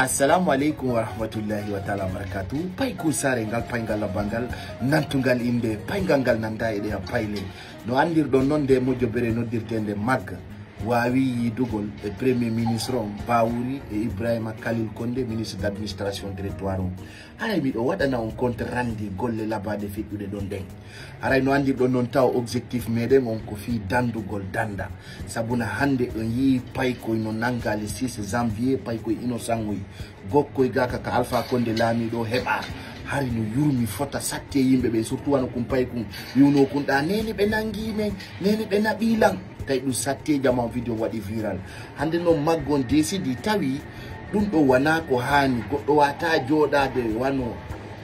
Assalamu alaikum wa rahmatullahi wa ta'ala barakatuh. Pay ku sare ngal pay ngal bangal nantungal inde pay ngal nanda ede payle no andir don non de mojo bere no dirtende mag wawi yidugol e premier ministre Bawuri e Ibrahima Khalil Konde ministre d'administration territoire haray mi do wadana on compte randi golle labade fiddude don den haray no andir don non taw objectif meden on ko fi dandugol danda sabuna hande on yi pay ko no nangali 6 janvier pay ko ino sangoy gokkoy gaka ka Alpha Konde lami do heba hari no yurmi fota satte yimbe be surtout wano kum pay kum yuno kun da neni be nangi men neni be nabilang tay du satte jama video wadi viral hande no maggon desidi tawi dum do wana ko hani goddo wata jodade wano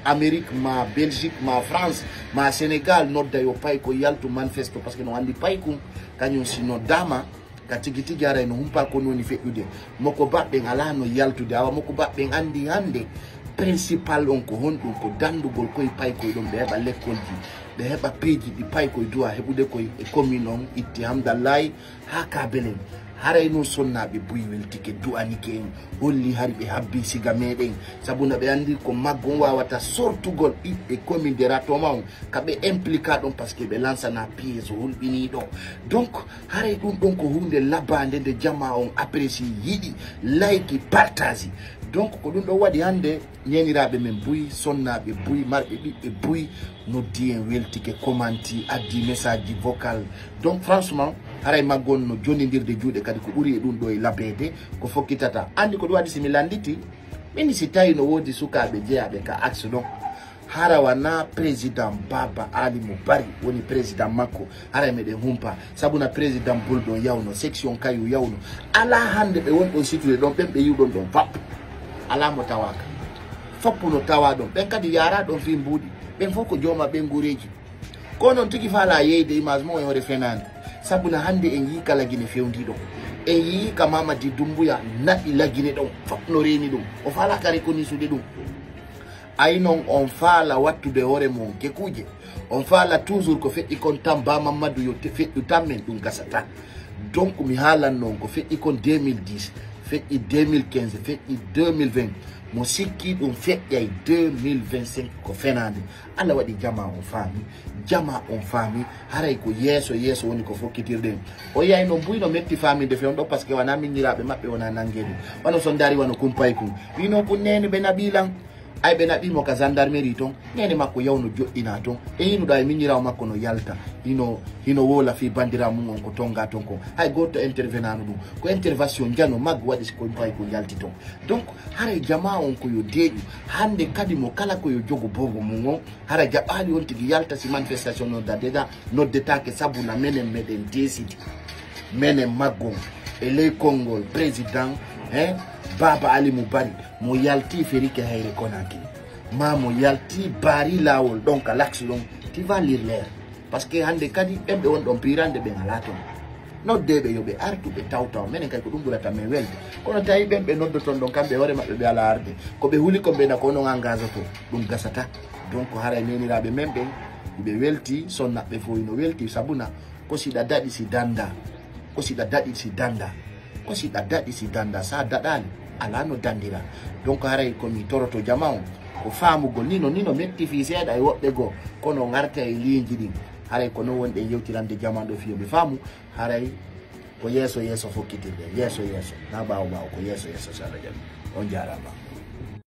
Amerique ma Belgique ma France ma Sénégal nodda yo pay ko yaltu manifesto parce que no andi pay kum kanyon sino dama katigiti jara no humpa ko noni feddude moko babbe ngala no yaltude awa moko babbe andi hande principal on ko honɗum ko dandugol koye pay koye ɗon ɓe heɓa lekkolji ɓe heɓa peeji ɗi pay koye duwa heɓude koye e commune on itti hamdallahi ha kabelen haray noon sonnaɓe buy weltike du'anike en holli hari ɓe habbi siga meɗen sabuna ɓe andi ko maggon wawata sortugol ɓiɓɓe commune de ratoma on kaɓe implica ɗon par ce que ɓe lansana piège hulɓini ɗo donc haray ɗum ɗon ko hunde labande nde jama on apprécie yiɗi layki partage donc ko ɗum ɗo waɗi hande ñeniraɓe men buy sonnaɓe buy marɓe ɓiɓɓe buy noddi en weltike commenti addi message vocal donc franchement haray maggon no jonidirde juuɗe kadi ko ɓuuri e ɗum ɗo e labede ko fokkitata andi ko ɗum waɗi simi landiti mini si tawi no wodi sukaɓe jeeyaɓe ka axe ɗon hara wana président Baba Ali Mubari woni président makko haray meɗen humpa sabuna président bulɗon yawno section kayu yawno ala hande ɓe wonɗon situde ɗon ɓen ɓe yiwɗon ɗon fap ala mo tawaka foppu no tawa ɗon ɓen kadi yara ɗon fi mbuɗi ɓen fof ko jooma ɓen gureji ko noon tigi fala yeyde image mo e hoore fenande sabuna hande en yi ka lagine fewndi ɗon en yi ka Mamadi Doumbouya naɓi lagine ɗon fop no reni ɗum o fala ka reconnaissude ɗum ay noon on faala wattude hoore mon gekuje on faala toujours ko feƴƴi kon tan Ba Mamadou yo feƴƴu tan men ɗum gasata donc mi haalan noon ko feƴƴi kon 2010 feƴƴi 2015 feƴƴi 2020 mo sikki ɗum feƴƴay 2025 ko fenade Allah waɗi jama on faami haray ko yeeso woni ko fokkitirɗen o yayno buyno metti famide fewn ɗo par ce que wana miñiraɓe maɓɓe wona nangueɗum wano son dari wano kumpay kum wino ko nene ɓe naɓilan ay ɓe naɓimo ka gendarmerie ton nene makko yawno joɗɗina ton e hinuɗa e miñirawo makko no yalta hino wola fi bandira mum on ko tonga ton ko hay goto intervenano ɗum ko intervention jano maggo waɗi ko pay ko jalti ton donc haray jama on ko yo deeƴu hande kadi mo kala ko yo jogo bogo mum on hara jaɓali on tigui yalta si manifestation noddetake sabuna menen meɗen desidi menen maggon e ley konngol président Baba Ali Mubari mo yalti Ferike Haire Konakry ma mo yalti Bari lawol donc l'axe ɗon tu vas lire l'air parce que hande kadi ɓen ɓe won ɗon pirande ɓe ngala ton noddeɓe yoɓe artu ɓe tawtaw minen kadi ko ɗum ɓurata men welde kono tawi ɓen ɓe noddoton ɗon kamɓe hoore maɓɓe ɓe ala arde koɓe huuli ko ɓena ko non engage to ɗum gasata donc haray neniraɓe men ɓen ɓe welti sonnaɓe fo no welti sabuna ko siɗa daɗi si danda ko siɗa daɗi si danda ko siɗa daɗi si danda sa daɗali ala no dandira donc haray komi toroto jama on ko famugol nino metti fi seeɗa e woɓɓe goo kono garta e liinji ɗin haray ko non wonɗen yewtirande jama ɗo fiyoɓe faamu haray ko yeeso fokkitirɗe yeeso na ɓawo ko yeeso so Allah jaɓi on jarama.